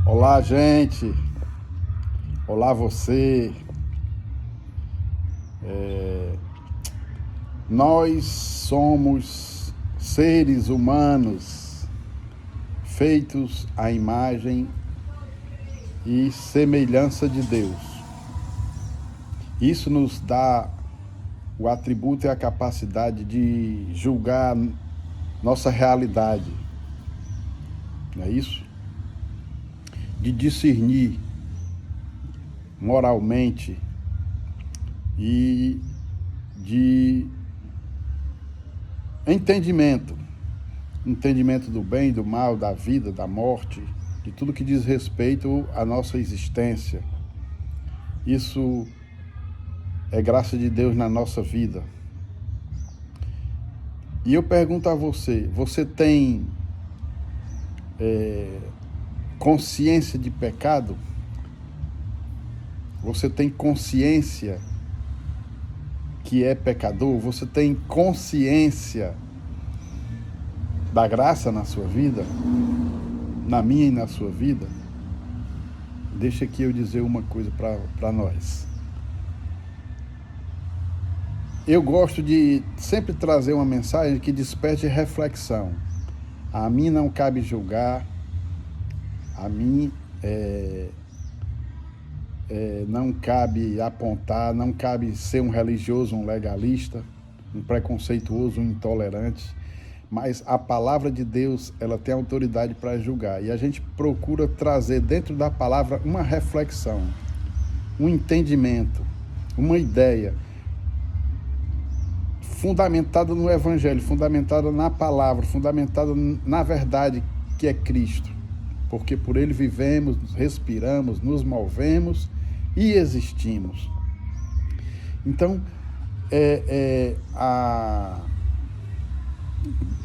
Olá, gente. Olá, você. Nós somos seres humanos feitos à imagem e semelhança de Deus. Isso nos dá o atributo e a capacidade de julgar nossa realidade. Não é isso? De discernir moralmente e de entendimento do bem, do mal, da vida, da morte, de tudo que diz respeito à nossa existência. Isso é graça de Deus na nossa vida. E eu pergunto a você, você tem consciência de pecado? Você tem consciência que é pecador? Você tem consciência da graça na sua vida? Na minha e na sua vida? Deixa aqui eu dizer uma coisa para nós. Eu gosto de sempre trazer uma mensagem que desperte reflexão. A mim não cabe julgar, a mim não cabe apontar, não cabe ser um religioso, um legalista, um preconceituoso, um intolerante, mas a palavra de Deus, ela tem autoridade para julgar, e a gente procura trazer dentro da palavra uma reflexão, um entendimento, uma ideia fundamentada no Evangelho, fundamentada na palavra, fundamentada na verdade que é Cristo, porque por Ele vivemos, respiramos, nos movemos e existimos. Então,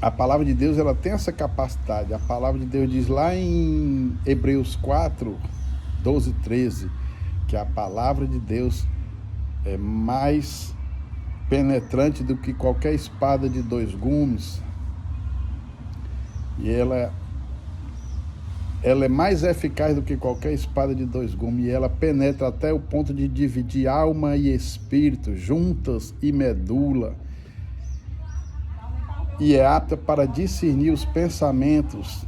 a palavra de Deus, ela tem essa capacidade. A palavra de Deus diz lá em Hebreus 4, 12, 13, que a palavra de Deus é mais penetrante do que qualquer espada de dois gumes, e ela é mais eficaz do que qualquer espada de dois gumes, e ela penetra até o ponto de dividir alma e espírito, juntas e medula, e é apta para discernir os pensamentos,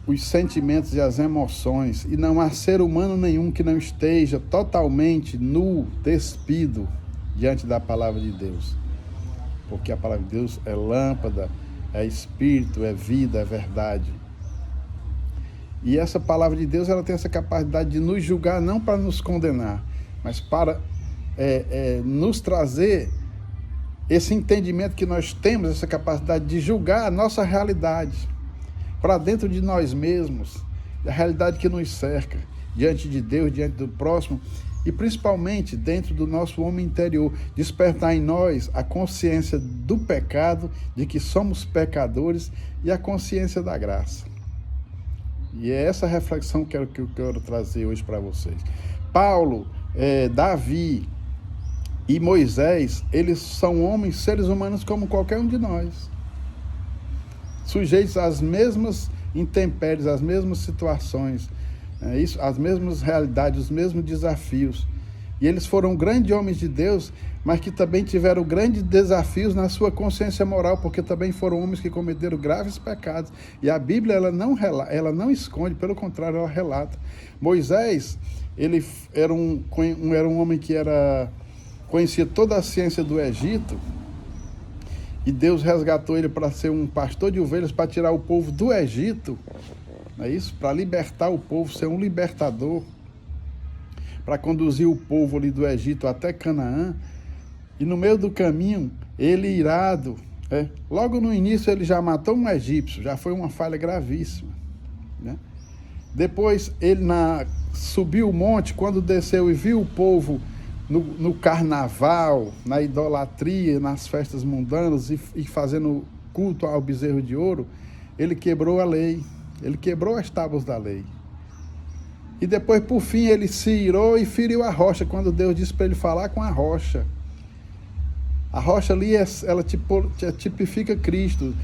os sentimentos e as emoções, e não há ser humano nenhum que não esteja totalmente nu, despido, diante da palavra de Deus, porque a palavra de Deus é lâmpada, é espírito, é vida, é verdade. E essa palavra de Deus, ela tem essa capacidade de nos julgar, não para nos condenar, mas para nos trazer esse entendimento que nós temos, essa capacidade de julgar a nossa realidade para dentro de nós mesmos, a realidade que nos cerca, diante de Deus, diante do próximo, e principalmente dentro do nosso homem interior, despertar em nós a consciência do pecado, de que somos pecadores, e a consciência da graça. E é essa reflexão que eu quero trazer hoje para vocês. Paulo, Davi e Moisés, eles são homens, seres humanos como qualquer um de nós, sujeitos às mesmas intempéries, às mesmas situações, as mesmas realidades, os mesmos desafios. E eles foram grandes homens de Deus, mas que também tiveram grandes desafios na sua consciência moral, porque também foram homens que cometeram graves pecados. E a Bíblia, ela não esconde, pelo contrário, ela relata. Moisés, ele era um homem que conhecia toda a ciência do Egito, e Deus resgatou ele para ser um pastor de ovelhas, para tirar o povo do Egito, não é isso? Para libertar o povo, ser um libertador, para conduzir o povo ali do Egito até Canaã. E no meio do caminho, ele irado, logo no início ele já matou um egípcio, já foi uma falha gravíssima, né? Depois ele subiu o monte, quando desceu e viu o povo no carnaval, na idolatria, nas festas mundanas e fazendo culto ao bezerro de ouro, ele quebrou a lei, ele quebrou as tábuas da lei. E depois, por fim, ele se irou e feriu a rocha, quando Deus disse para ele falar com a rocha. A rocha ali, ela tipifica Cristo.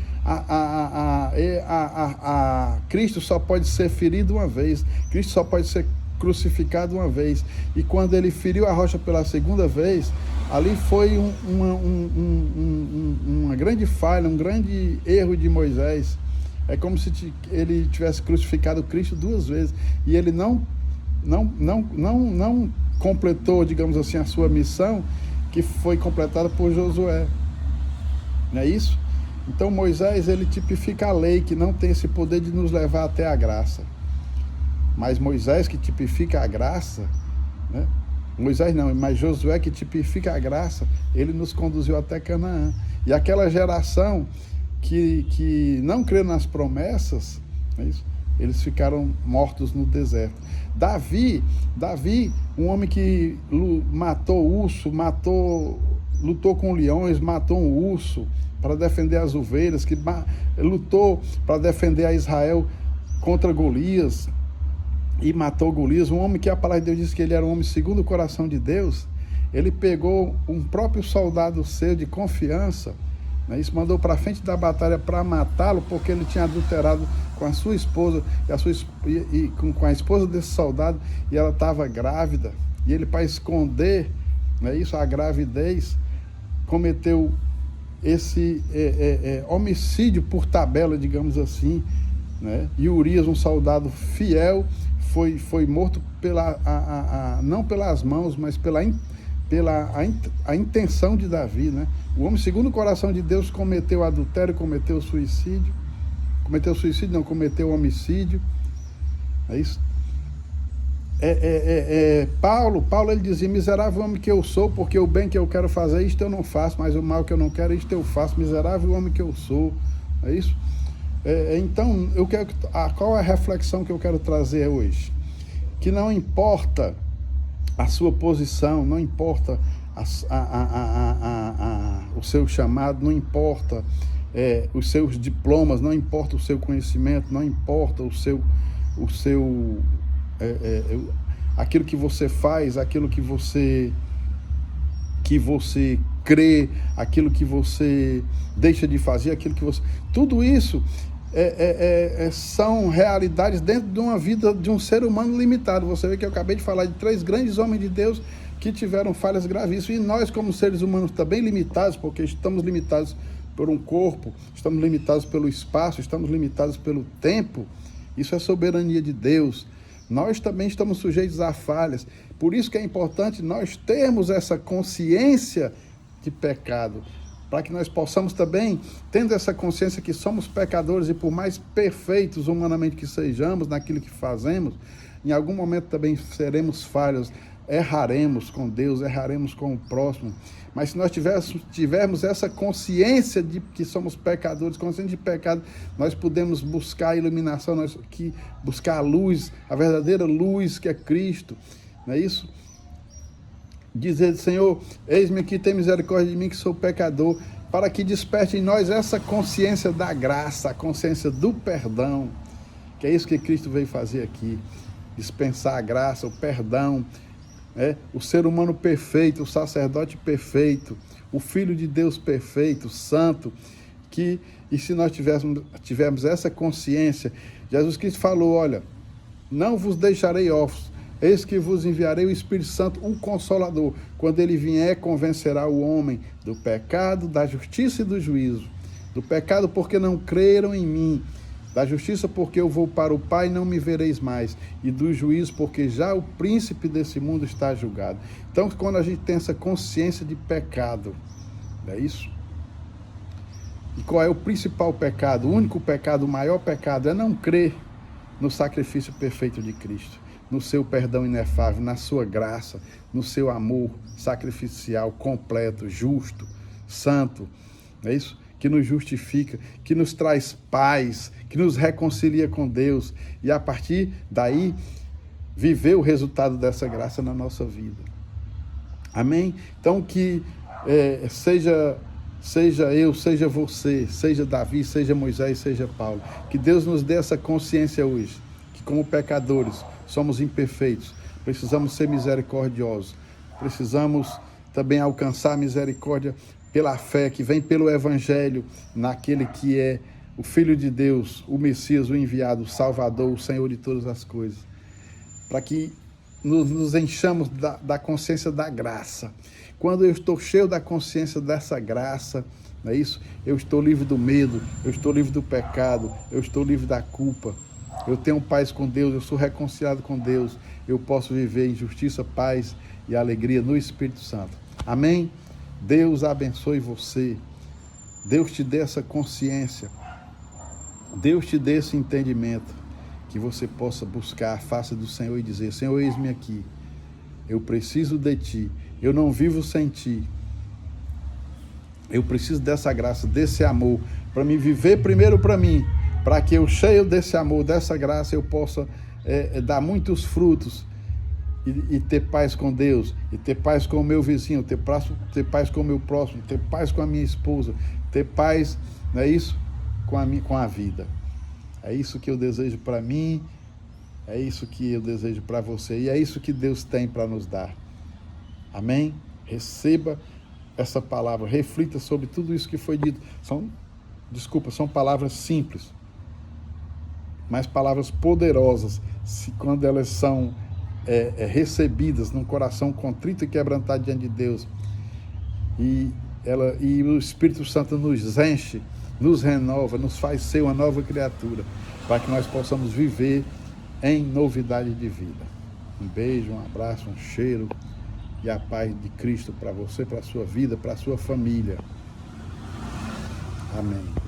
Cristo só pode ser ferido uma vez, Cristo só pode ser crucificado uma vez. E quando ele feriu a rocha pela segunda vez, ali foi uma grande falha, um grande erro de Moisés. É como se ele tivesse crucificado Cristo duas vezes e ele não completou, digamos assim, a sua missão, que foi completada por Josué. Não é isso? Então Moisés, ele tipifica a lei, que não tem esse poder de nos levar até a graça. Mas Moisés, que tipifica a graça, né? Moisés não, mas Josué, que tipifica a graça, ele nos conduziu até Canaã. E aquela geração que não crê nas promessas, não é isso? Eles ficaram mortos no deserto. Davi, um homem que matou urso, lutou com leões, matou um urso para defender as ovelhas, que lutou para defender a Israel contra Golias e matou Golias. Um homem que a palavra de Deus diz que ele era um homem segundo o coração de Deus. Ele pegou um próprio soldado seu de confiança, né, isso, mandou para frente da batalha para matá-lo, porque ele tinha adulterado com a sua esposa com a esposa desse soldado, e ela estava grávida, e ele, para esconder, né, isso, a gravidez, cometeu esse homicídio por tabela, digamos assim, né? E Urias, um soldado fiel, foi morto não pelas mãos, mas pela intenção de Davi, né? O homem segundo o coração de Deus cometeu adultério, cometeu homicídio. É isso. Paulo ele dizia: miserável homem que eu sou, porque o bem que eu quero fazer, isto eu não faço, mas o mal que eu não quero, isto eu faço. Miserável homem que eu sou. É isso? Então, qual é a reflexão que eu quero trazer hoje? Que não importa a sua posição, não importa o seu chamado, não importa os seus diplomas, não importa o seu conhecimento, não importa aquilo que você faz, aquilo que você crê, aquilo que você deixa de fazer, tudo isso são realidades dentro de uma vida de um ser humano limitado. Você vê que eu acabei de falar de 3 grandes homens de Deus que tiveram falhas gravíssimas, e nós, como seres humanos, também limitados, porque estamos limitados por um corpo, estamos limitados pelo espaço, estamos limitados pelo tempo. Isso é soberania de Deus. Nós também estamos sujeitos a falhas. Por isso que é importante nós termos essa consciência de pecado, para que nós possamos também, tendo essa consciência que somos pecadores, e por mais perfeitos humanamente que sejamos naquilo que fazemos, em algum momento também seremos falhos, erraremos com Deus, erraremos com o próximo. Mas se nós tivermos essa consciência de que somos pecadores, consciência de pecado, nós podemos buscar a iluminação, buscar a luz, a verdadeira luz que é Cristo, não é isso? Dizer: Senhor, eis-me aqui, tem misericórdia de mim que sou pecador, para que desperte em nós essa consciência da graça, a consciência do perdão, que é isso que Cristo veio fazer aqui, dispensar a graça, o perdão, o ser humano perfeito, o sacerdote perfeito, o Filho de Deus perfeito, santo, e se nós tivermos essa consciência, Jesus Cristo falou: olha, não vos deixarei órfãos, eis que vos enviarei o Espírito Santo, o Consolador. Quando ele vier, convencerá o homem do pecado, da justiça e do juízo. Do pecado, porque não creram em mim. Da justiça, porque eu vou para o Pai e não me vereis mais. E do juízo, porque já o príncipe desse mundo está julgado. Então, quando a gente tem essa consciência de pecado, não é isso? E qual é o principal pecado? O único pecado, o maior pecado, é não crer no sacrifício perfeito de Cristo, no seu perdão inefável, na sua graça, no seu amor sacrificial, completo, justo, santo, não é isso? Que nos justifica, que nos traz paz, que nos reconcilia com Deus, e a partir daí viver o resultado dessa graça na nossa vida. Amém? Então que seja eu, seja você, seja Davi, seja Moisés, seja Paulo, que Deus nos dê essa consciência hoje, que como pecadores somos imperfeitos, precisamos ser misericordiosos, precisamos também alcançar a misericórdia pela fé que vem pelo Evangelho, naquele que é o Filho de Deus, o Messias, o enviado, o Salvador, o Senhor de todas as coisas. Para que nos enchamos da consciência da graça. Quando eu estou cheio da consciência dessa graça, não é isso? Eu estou livre do medo, eu estou livre do pecado, eu estou livre da culpa. Eu tenho paz com Deus, eu sou reconciliado com Deus. Eu posso viver em justiça, paz e alegria no Espírito Santo. Amém? Deus abençoe você. Deus te dê essa consciência. Deus te dê esse entendimento. Que você possa buscar a face do Senhor e dizer: Senhor, eis-me aqui. Eu preciso de Ti. Eu não vivo sem Ti. Eu preciso dessa graça, desse amor, para me viver primeiro para mim, para que eu, cheio desse amor, dessa graça, eu possa dar muitos frutos e ter paz com Deus, e ter paz com o meu vizinho, ter paz com o meu próximo, ter paz com a minha esposa, ter paz, não é isso? Com a vida. É isso que eu desejo para mim, é isso que eu desejo para você, e é isso que Deus tem para nos dar. Amém? Receba essa palavra, reflita sobre tudo isso que foi dito. São palavras simples, mas palavras poderosas, quando elas são recebidas num coração contrito e quebrantado diante de Deus. E o Espírito Santo nos enche, nos renova, nos faz ser uma nova criatura, para que nós possamos viver em novidade de vida. Um beijo, um abraço, um cheiro e a paz de Cristo para você, para a sua vida, para a sua família. Amém.